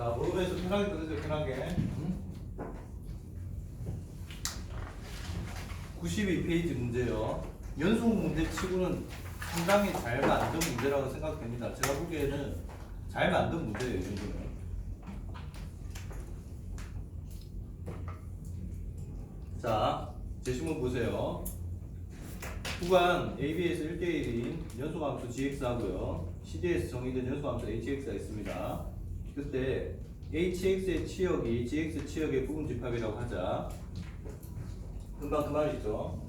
자, 모르면서 편하게 들으세요, 편하게. 92페이지 문제요. 연속 문제 치고는 상당히 잘 만든 문제라고 생각됩니다. 제가 보기에는 잘 만든 문제예요, 이 정도는. 자, 제시문 보세요. 구간 AB에서 1대1인 연소함수 gx하고요. CD에서 정의된 연소함수 hx가 있습니다. 그때 hx의 치역이 gx 치역의 부분 집합이라고 하자. 금방 그 말이죠.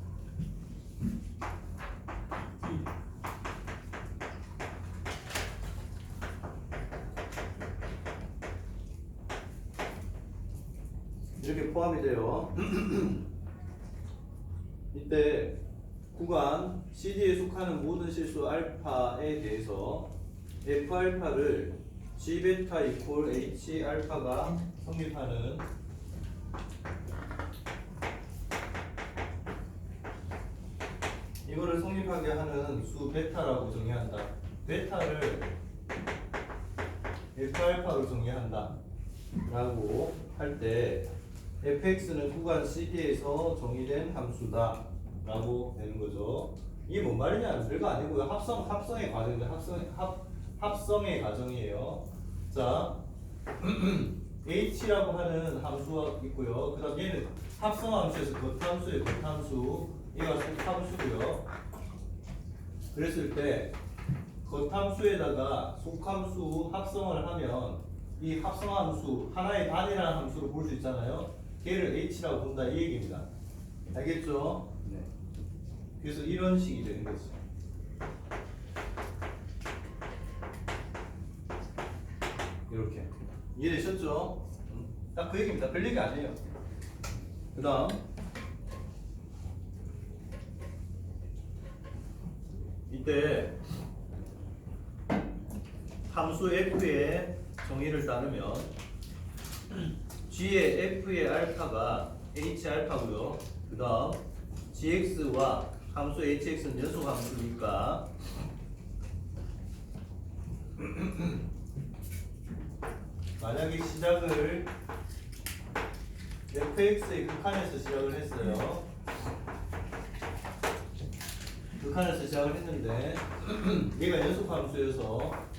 이렇게 포함이 돼요. 이때 구간 CD에 속하는 모든 실수 알파에 대해서 F 알파를 G 베타 이퀄 H 알파가 성립하는 이거를 성립하게 하는 수 베타라고 정의한다. 베타를 F 알파로 정의한다 라고 할 때 fx는 구간 CD에서 정의된 함수다 라고 되는 거죠. 이게 뭔 말이냐? 별거 아니고요. 합성의 과정이죠. 합성의 과정이에요. 자, h라고 하는 함수가 있고요. 그 다음 얘는 합성함수에서 겉함수예요. 겉함수. 얘가 속함수고요. 그랬을 때 겉함수에다가 속함수 합성을 하면 이 합성함수 하나의 단위라는 함수로 볼 수 있잖아요. 걔를 h라고 본다 이 얘기입니다. 알겠죠? 네. 그래서 이런 식이 되는 거지. 이렇게 이해되셨죠? 딱 그 얘기입니다. 별 얘기 아니에요. 그 다음 이때 함수 f의 정의를 따르면 g의 f의 알파가 h 알파고요. 그 다음 gx와 함수 hx는 연속 함수니까 만약에 시작을 fx의 극한에서 시작을 했어요. 극한에서 시작을 했는데 얘가 연속 함수여서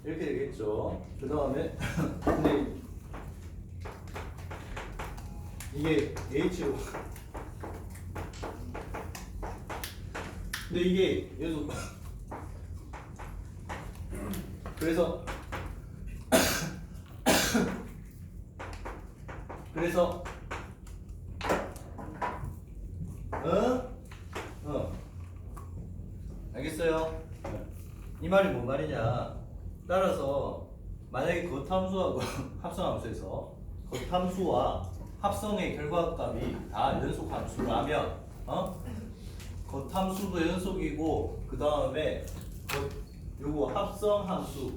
이렇게 되겠죠. 그 다음에 근데 이게 h로 근데 이게 연속 그래서 알겠어요? 이 말이 뭔 말이냐? 따라서 만약에 겉함수하고 합성함수에서 겉함수와 합성의 결과값이 다 연속함수라면 겉함수도 연속이고 그 다음에 요거 합성함수의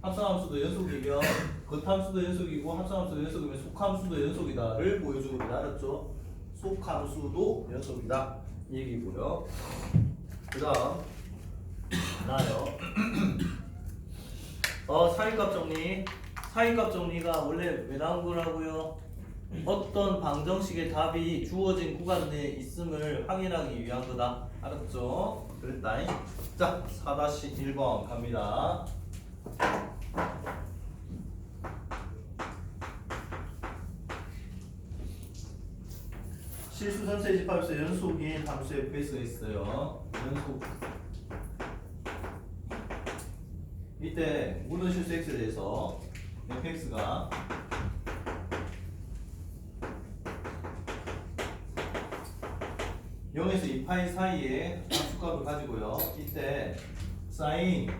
합성함수도 연속이면 겉함수도 연속이고 합성함수도 연속이면 속함수도 연속이다를 보여주거든요. 알았죠? 속함수도 연속이다 이 얘기고요. 그 다음 나요. 사이값 정리. 사이값 정리가 원래 왜 나온 거라고요? 어떤 방정식의 답이 주어진 구간 내에 있음을 확인하기 위한 거다. 알았죠? 그랬다. 자, 4-1번 갑니다. 실수 전체 집합에서 연속인 함수 fx가 있어요. 연속. 이때 모든 실수 x에 대해서 fx가 0에서 2파이 사이에 함수값을 가지고요. 이때 사인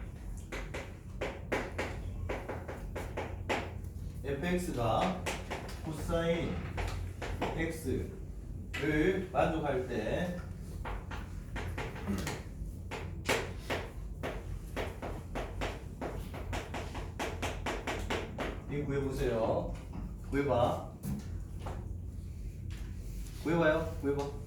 fx가 코사인 x를 만족할 때 이거 구해보세요. 구해봐. 구해봐요. 구해봐.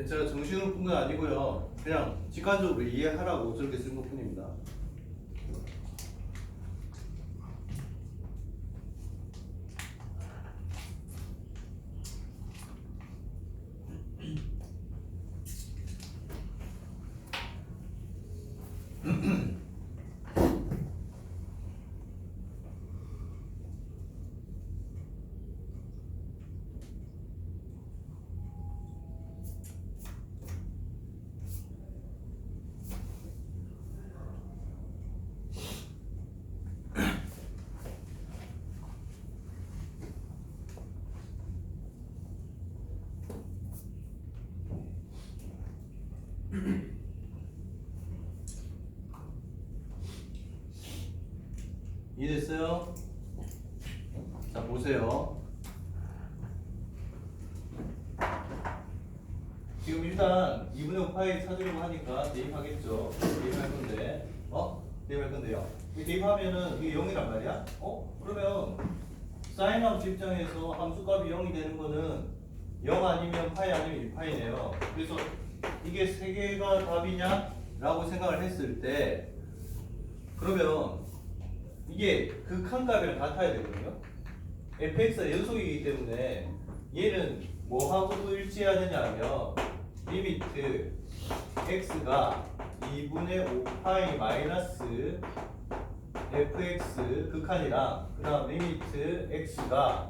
제가 정신을 푼 건 아니고요. 그냥 직관적으로 이해하라고 저렇게 쓴 것 뿐입니다. 이해됐어요? 자, 보세요. 지금 일단 2분의 5 파이 찾으려고 하니까 대입하겠죠. 대입할 건데, 대입할 건데요. 이 대입하면은 이게 0이란 말이야? 그러면 사인함수 입장에서 함수값이 0이 되는 거는 0 아니면 파이 아니면 1파이네요. 그래서 이게 세 개가 답이냐? 라고 생각을 했을 때, 그러면 이게 극한값이랑 같아야 되거든요. fx가 연속이기 때문에 얘는 뭐하고 일치해야 되냐면 리미트 x가 2분의 5파이 마이너스 fx 극한이랑 그 다음 리미트 x가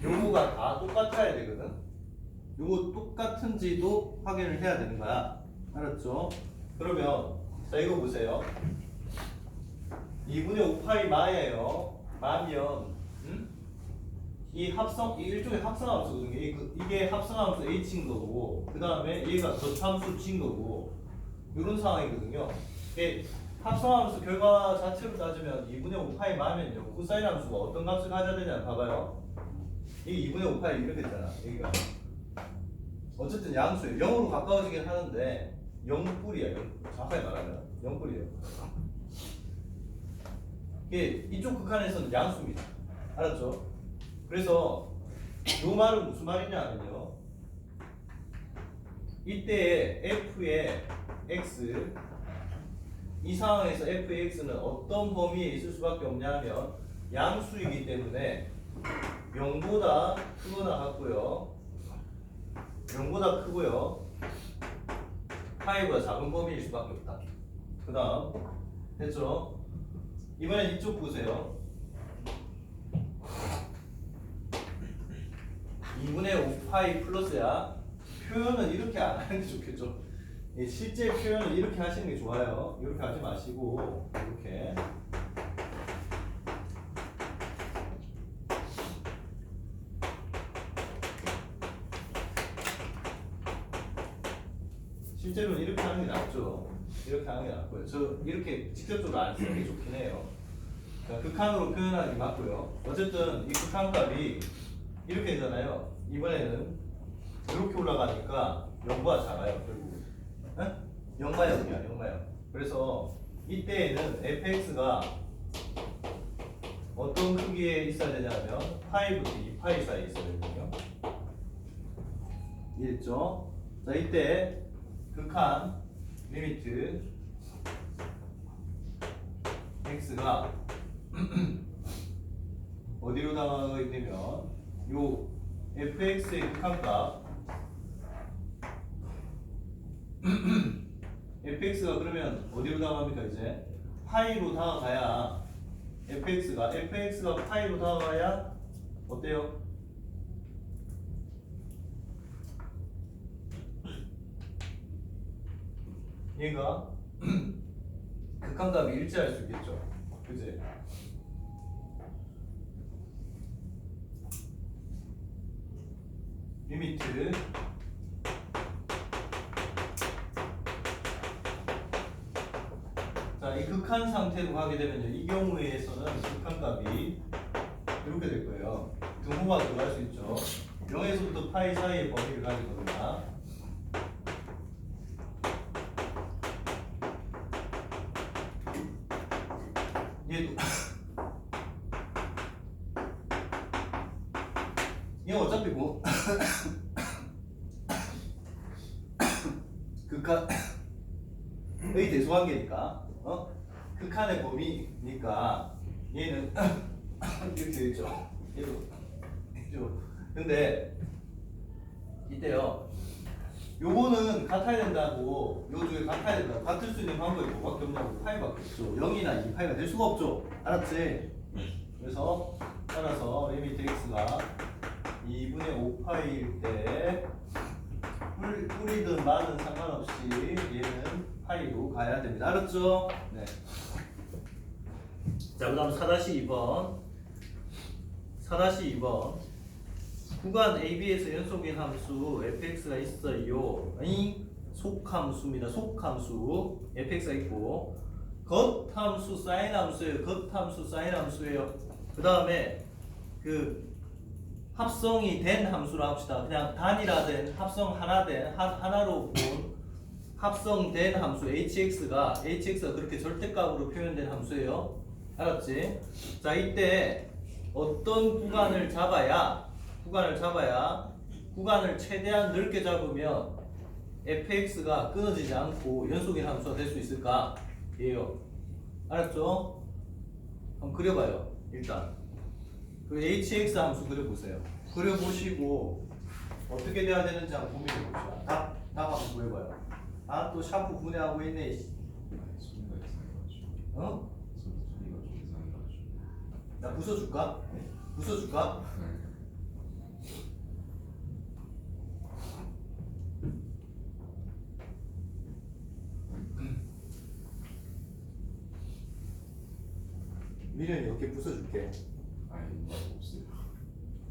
요거가 다 똑같아야 되거든. 요거 똑같은지도 확인을 해야 되는 거야. 알았죠? 그러면 자 이거 보세요. 2분의 5파이 마예요. 마면 이 합성 이 일종의 합성함수거든요. 이게 합성함수 h인 거고 그 다음에 얘가 덧함수 g인 거고 이런 상황이거든요. 이게 합성함수 결과 자체로 따지면 2분의 5파이 마면요 코사인 함수가 어떤 값을 가져야 되냐 봐봐요. 이게 2분의 5파이 이렇게 되잖아. 여기가 어쨌든 양수예요. 0으로 가까워지긴 하는데 0뿔이야. 0. 정확하게 말하면 0뿔이에요. 이게 이쪽 극한에서는 양수입니다. 알았죠? 그래서 이 말은 무슨 말이냐면요. 이때 f의 x 이 상황에서 f의 x는 어떤 범위에 있을 수밖에 없냐면 양수이기 때문에 0보다 크거나 같고요. 0보다 크고요. 파이보다 작은 범위일 수밖에 없다. 그 다음 됐죠? 이번엔 이쪽 보세요. 2분의 5파이 플러스야. 표현은 이렇게 안 하는 게 좋겠죠. 실제 표현을 이렇게 하시는 게 좋아요. 이렇게 하지 마시고 이렇게 실제로는 이렇게 하는 게 낫죠. 이렇게 하는 게 낫고요. 저 이렇게 직접적으로 안 쓰는 게 좋긴 해요. 그러니까 극한으로 표현하는 게 맞고요. 어쨌든 이 극한값이 이렇게 되잖아요. 이번에는 이렇게 올라가니까 0보다 작아요. 결국 0과 0이야. 0과 0. 그래서 이때에는 fx가 어떤 크기에 있어야 되냐면 파이부터 2파이 사이에 있어야 되거든요. 이해했죠? 자, 이때 극한 리미트 x가 어디로 나가게 되면 요 fx의 극한값 fx가 그러면 어디로 나갑니까? 이제 파이로 다가가야 fx가 파이로 다가가야 어때요? 얘가 극한값이 일치할 수 있겠죠. 그지? 리미트 자, 이 극한 상태로 가게 되면요. 이 경우에서는 극한값이 이렇게 될 거예요. 등호가 들어갈 수 있죠. 0에서부터 파이 사이의 범위를 가진 겁니다. 얘도 이거 어차피 뭐 극한의 대소관계니까 극한의 범위니까 얘는 이렇게 되겠죠. 얘도 근데 이때요. 요거는 같아야 된다고 요 중에 같아야 된다고 같을 수 있는 방법이 뭐밖에 없냐고 파이밖에 없죠. 0이나 2파이가 될 수가 없죠. 알았지? 그래서 따라서 리미트 x가 2분의 5파이일 때 뿔이든 마든 상관없이 얘는 파이로 가야 됩니다. 알았죠? 네. 자, 그 다음 4-2번 4-2번 구간 AB에서 연속인 함수 fx가 있어요. 이 속함수입니다. 속함수 fx가 있고 겉함수 사인 함수예요. 겉함수 사인 함수예요. 그 다음에 그 합성이 된 함수로 합시다. 그냥 단일화된 합성 하나로 본 합성된 함수 hx가 그렇게 절대값으로 표현된 함수예요. 알았지? 자, 이때 어떤 구간을 잡아야 구간을 최대한 넓게 잡으면 fx가 끊어지지 않고 연속인 함수가 될 수 있을까? 예요. 알았죠? 한번 그려봐요. 일단 그 hx 함수 그려보세요. 그려보시고 어떻게 돼야 되는지 한번 고민해봅시다. 답 한번 구해봐요. 아, 또 샤프 분해하고 있네. 어? 나 부숴줄까? 부숴줄까? 미련이 이렇게 부숴줄게. 아니 없어요.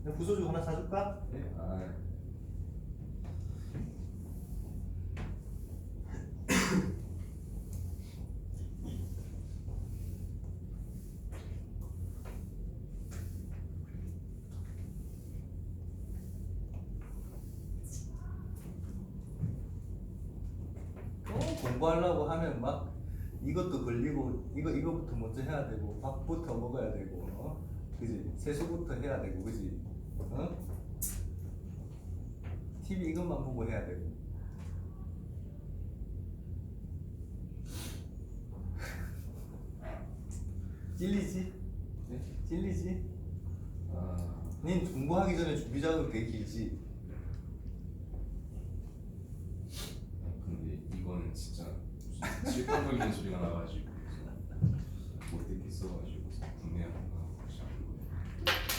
내가 부숴주고 하나 사줄까? 네? 아, 공부하려고 하면 막 이것도 걸리고 이거부터 먼저 해야 되고 밥부터 먹어야 되고 그지? 세수부터 해야 되고 그지? TV 이것만 보고 해야 되고 찔리지? 네? 찔리지? 아, 닌 공부하기 전에 준비 작업 되게 길지? 근데 이거는 진짜 무슨 칠판 걸리는 소리가 나가지고 못 듣겠어가지고 분해하는 거 하고 시작한 거예요.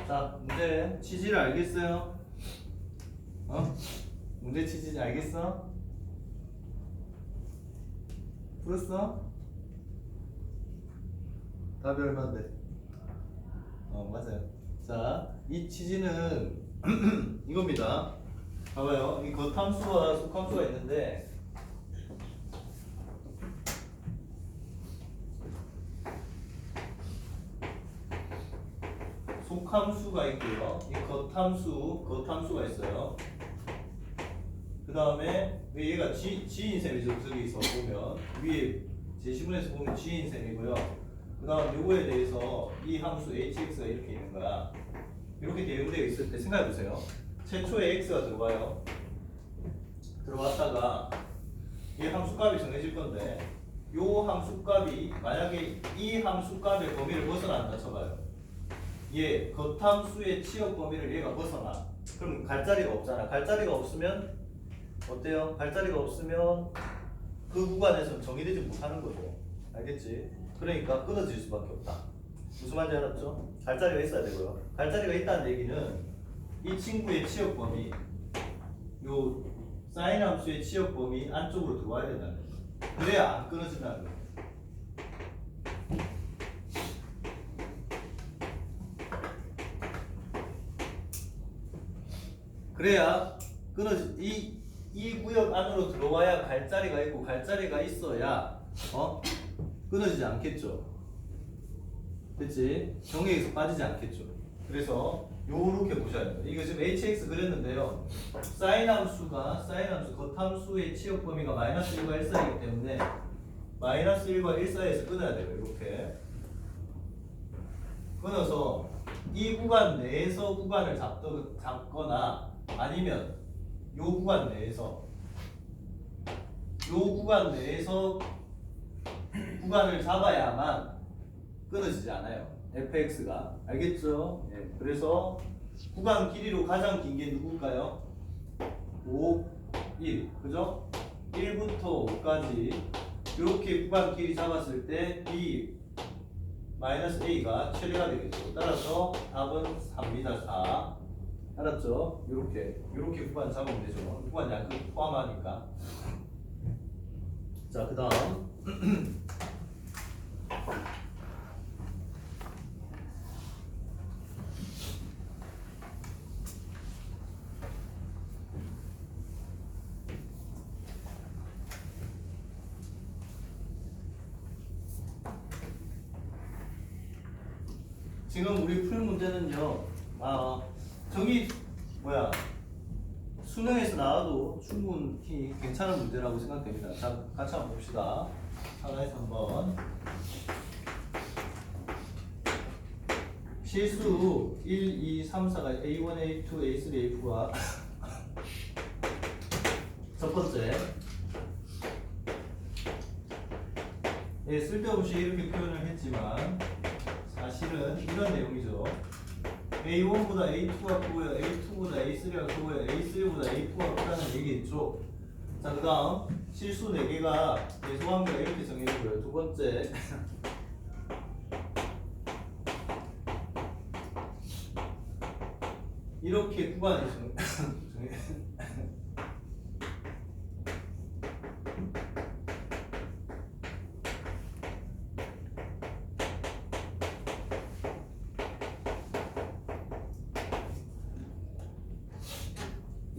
자, 문제 취지를 알겠어요? 문제 취지 알겠어? 풀었어? 답이 얼마인데? 맞아요. 자, 이 취지는 이겁니다. 봐봐요. 이 겉함수와 속함수가 있는데 속함수가 있고요. 이 겉함수가 있어요. 그 다음에 얘가 G인 셈이죠. 저기서 보면 위에 제시문에서 보면 G인 셈이고요. 그 다음 요거에 대해서 이 함수 hx가 이렇게 있는 거야. 이렇게 대응되어 있을 때 생각해 보세요. 최초에 x가 들어와요. 들어왔다가 이 함수값이 정해질 건데 요 함수값이 만약에 이 함수값의 범위를 벗어난다 쳐봐요. 얘 겉함수의 취업 범위를 얘가 벗어나. 그럼 갈 자리가 없잖아. 갈 자리가 없으면 어때요? 갈 자리가 없으면 그 구간에서는 정의되지 못하는 거죠. 알겠지? 그러니까 끊어질 수밖에 없다. 무슨 말인지 알았죠? 갈 자리가 있어야 되고요. 갈 자리가 있다는 얘기는 이 친구의 취업 범위, 요 사인 함수의 취업 범위 안쪽으로 들어와야 된다는 거예요. 그래야 안 끊어진다는 거예요. 그래야 이 구역 안으로 들어와야 갈 자리가 있고 갈 자리가 있어야 끊어지지 않겠죠. 됐지? 정의에서 빠지지 않겠죠. 그래서 요렇게 보셔야 됩니다. 이거 지금 hx 그렸는데요. 사인 함수 겉함수의 취업 범위가 마이너스 1과 1 사이이기 때문에 마이너스 1과 1 사이에서 끊어야 돼요. 이렇게 끊어서 이 구간 내에서 구간을 잡거나 아니면 요 구간 내에서 구간을 잡아야만 끊어지지 않아요. fx가. 알겠죠? 예. 그래서 구간 길이로 가장 긴 게 누굴까요? 5, 1. 그죠? 1부터 5까지 이렇게 구간 길이 잡았을 때 b 마이너스 a가 최대가 되겠죠. 따라서 답은 3입니다. 4. 알았죠? 이렇게 구간 잡으면 되죠. 구간 양극 포함하니까. 자, 그 다음 지금 우리 풀 문제는요. 저기 수능에서 나와도 충분히 괜찮은 문제라고 생각됩니다. 자, 같이 한번 봅시다. 하나에서 한번 실수 1, 2, 3, 4가 A1, A2, A3, A4가 첫 번째 쓸데없이 이렇게 표현을 했지만 사실은 이런 내용이죠. A1보다 A2가 크고요, A2보다 A3가 크고요, A3보다 A4가 크다는 얘기겠죠. 자, 그 다음 실수 4개가 예소함수가 이렇게 정해지고요. 두 번째 이렇게 구간이 정해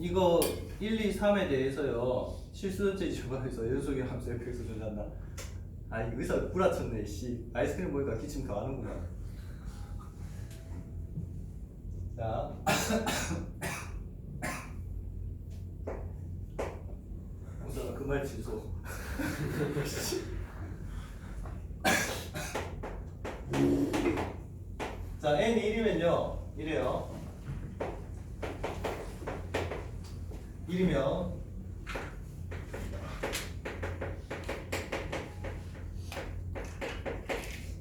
이거 1, 2, 3에 대해서요. 실수전체 지방에서 연속의 함수 fx 존재한다. 아, 이 의사 구라쳤네. 씨. 아이스크림 보니까 기침 더 하는구나. 자. 우선 그 말 취소. 자, n이 1이면요. 이래요. 1이면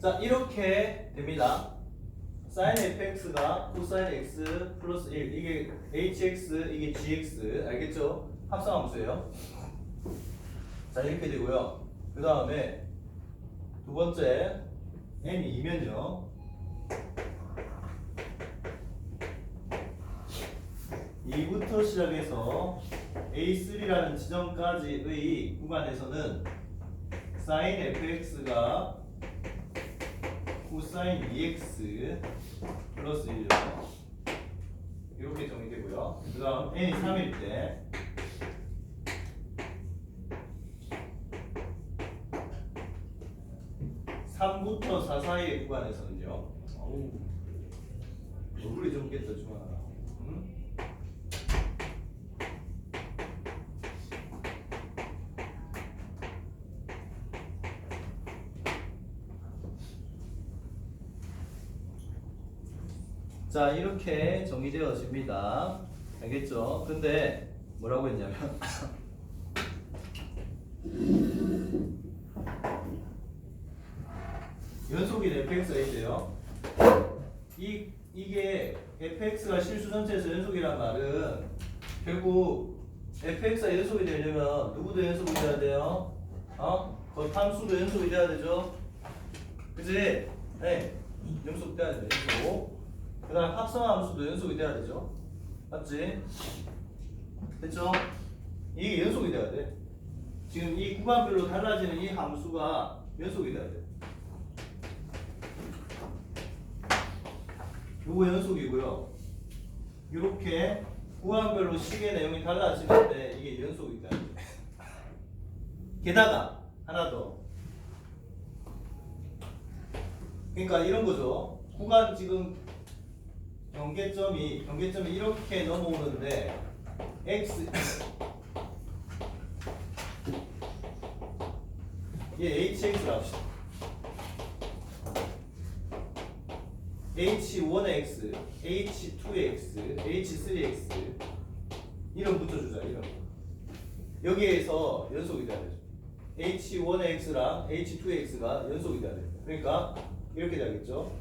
자, 이렇게 됩니다. sin fx가 cosine x 플러스 1 이게 hx 이게 gx 알겠죠? 합성함수예요. 자, 이렇게 되고요. 그 다음에 두 번째 n이 2면요. 2부터 시작해서 A3라는 지점까지의 구간에서는 sin fx가 cosine 2x 플러스 1이죠. 이렇게 정의되고요. 그 다음 n이 3일 때 (3부터 4) 사이의 구간에서는요. 어우, 얼굴이 좀 깼다 주만아. 응? 자, 이렇게 정의되어집니다. 알겠죠? 근데 뭐라고 했냐면 연속인 fx가 있대요. 이게 fx가 실수 전체에서 연속이란 말은 결국 fx가 연속이 되려면 누구도 연속이 돼야 돼요? 그 함수도 연속이 돼야 되죠? 그치? 네. 연속돼야 돼. 연속. 그 다음 합성함수도 연속이 돼야 되죠? 맞지? 됐죠? 이게 연속이 돼야 돼. 지금 이 구간별로 달라지는 이 함수가 연속이 돼야 돼. 요거 연속이고요. 이렇게 구간별로 식의 내용이 달라지는데 이게 연속이 돼야 돼. 게다가 하나 더. 그러니까 이런 거죠. 구간 지금 경계점이 이렇게 넘어오는데 x 얘 hx를 합시다. h1x, h2x, h3x 이름 붙여주자. 이름 여기에서 연속이 돼야 되죠. h1x랑 h2x가 연속이 돼야 돼요. 그러니까 이렇게 되겠죠.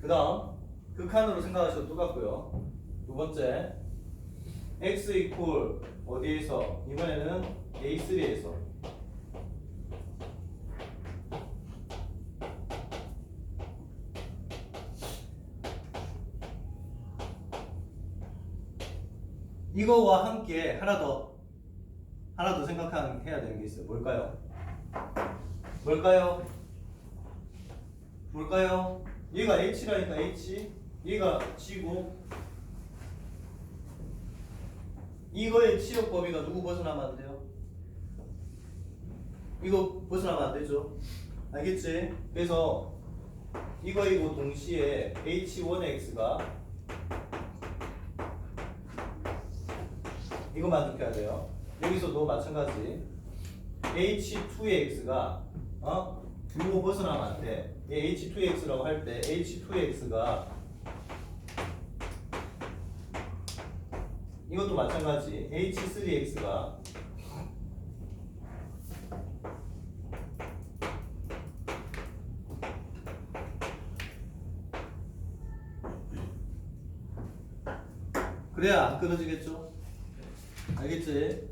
그 다음 극한으로 생각하셔도 똑같고요. 두 번째 x 이퀄 어디에서? 이번에는 a3에서 이거와 함께 하나 더 생각해야 되는 게 있어요. 뭘까요? 얘가 h라니까 h, 얘가 g고 이거의 치역 범위가 누구 벗어나면 안 돼요? 이거 벗어나면 안 되죠. 알겠지? 그래서 이거 동시에 h1x가 이거 만족해야 돼요. 여기서도 마찬가지 h2x가 이거 벗어나면 안 돼. 얘 h2x라고 할 때 h2x가 이것도 마찬가지 h3x가 그래야 안 끊어지겠죠? 알겠지?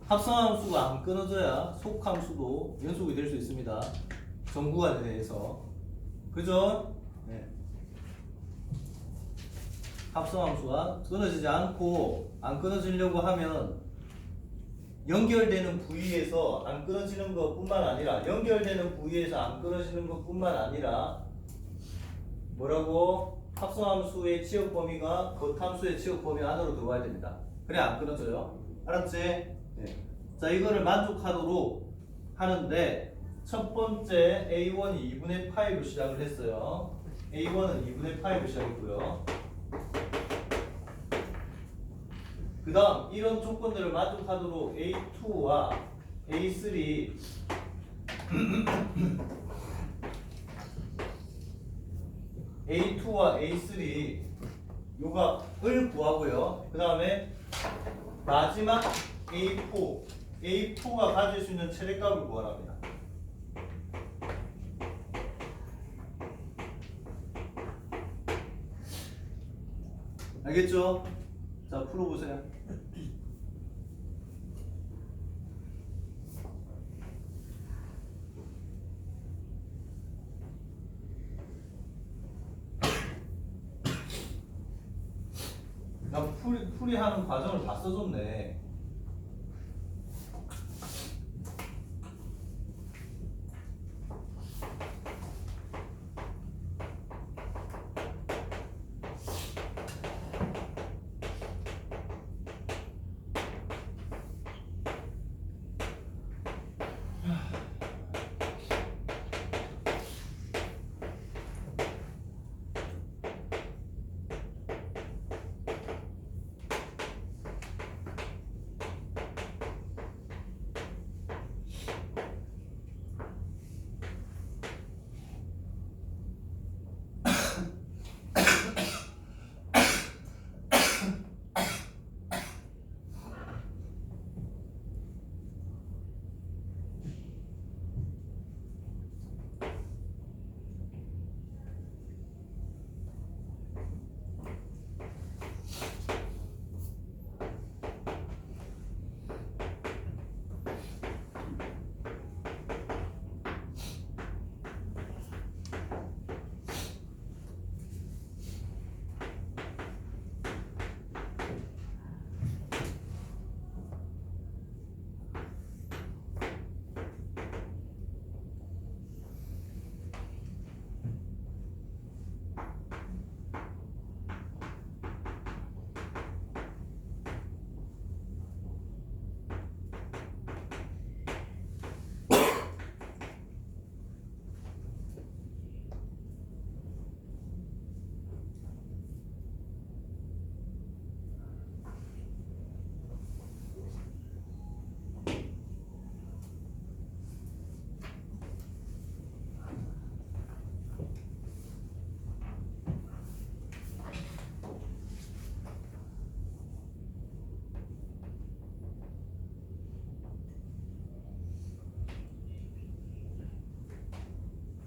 합성함수가 안 끊어져야 속함수도 연속이 될 수 있습니다. 정구간에 대해서. 그죠? 네. 합성함수가 끊어지지 않고 안 끊어지려고 하면 연결되는 부위에서 안 끊어지는 것뿐만 아니라 연결되는 부위에서 안 끊어지는 것뿐만 아니라 뭐라고? 합성함수의 치역 범위가 겉함수의 치역 범위 안으로 들어와야 됩니다. 그래 안 끊어져요. 알았지? 네. 자, 이거를 만족하도록 하는데 첫 번째 A1이 2분의 파이로 시작을 했어요. A1은 2분의 파이로 시작했고요. 그 다음 이런 조건들을 만족하도록 A2와 A3 A2와 A3 요각을 구하고요. 그 다음에 마지막 A4가 가질 수 있는 최대값을 구하랍니다. 알겠죠? 자, 풀어보세요. 나 풀이하는 과정을 다 써줬네.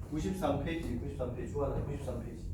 93페이지, 93페이지, 주관하는 93페이지.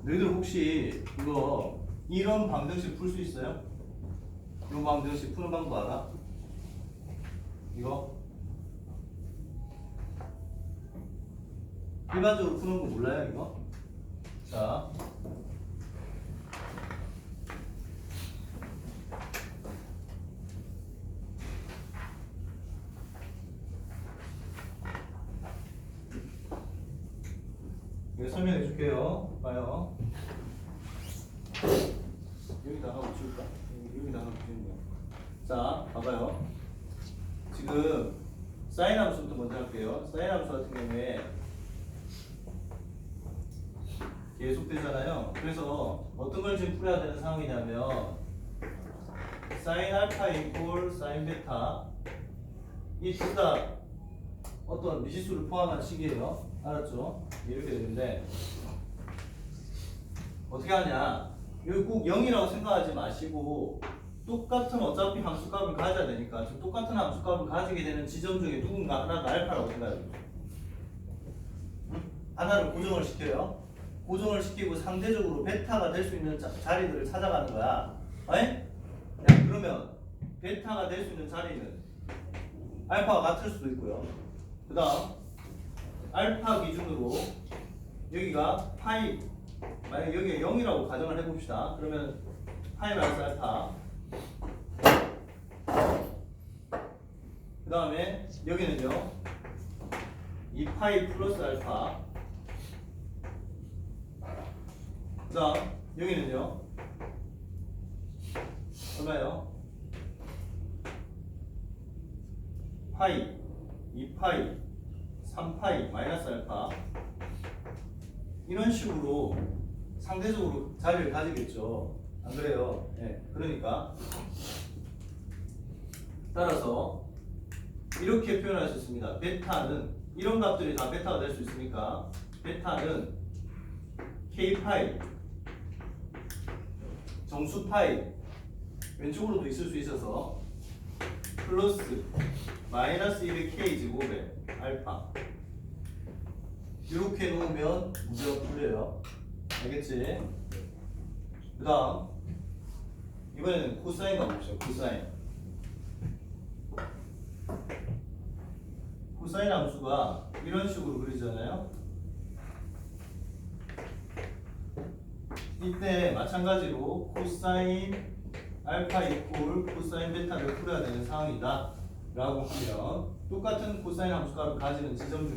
너희들 혹시 이거 이런 방정식 풀 수 있어요? 이 방정식 푸는 방법 알아? 이거 일반적으로 푸는 거 몰라요 이거? 자 이거 설명해 줄게요. 봐요. 여기다가 붙일까? 여기다가 붙이는 거야. 자, 봐봐요. 지금 사인 함수부터 먼저 할게요. 사인 함수 같은 경우에 계속되잖아요. 그래서 어떤 걸 지금 풀어야 되는 상황이냐면 사인 알파 이꼴 사인 베타 이 둘 다 어떤 미지수를 포함한 식이에요. 알았죠? 이렇게 되는데 어떻게 하냐? 여기 꼭 0이라고 생각하지 마시고 똑같은 어차피 함수값을 가져야 되니까 지금 똑같은 함수값을 가지게 되는 지점 중에 누군가 하나가 알파라고 생각해요. 하나를 고정을 시켜요. 고정을 시키고 상대적으로 베타가 될 수 있는 자리들을 찾아가는 거야. 어이? 야, 그러면 베타가 될 수 있는 자리는 알파가 같을 수도 있고요. 그 다음 알파 기준으로 여기가 파이 만약 여기가 0이라고 가정을 해봅시다. 그러면 파이 마이너스 알파 그 다음에 여기는요 2파이 플러스 알파 그 다음 여기는요 얼마예요? 파이 2파이 3파이 마이너스 알파 이런 식으로 상대적으로 자리를 가지겠죠. 안 그래요? 네. 그러니까 따라서 이렇게 표현할 수 있습니다. 베타는 이런 값들이 다 베타가 될 수 있으니까 베타는 k파이 정수파이 왼쪽으로도 있을 수 있어서 플러스 마이너스 200k 제곱에 알파 이렇게 놓으면 문제가 풀려요. 알겠지? 그 다음 이번에는 코사인 가봅시다. 코사인 함수가 이런 식으로 그리잖아요. 이때 마찬가지로 코사인 알파 이꼴 코사인 베타를 풀어야 되는 상황이다 라고 하면 똑같은 코사인 함수값을 가지는 지점 중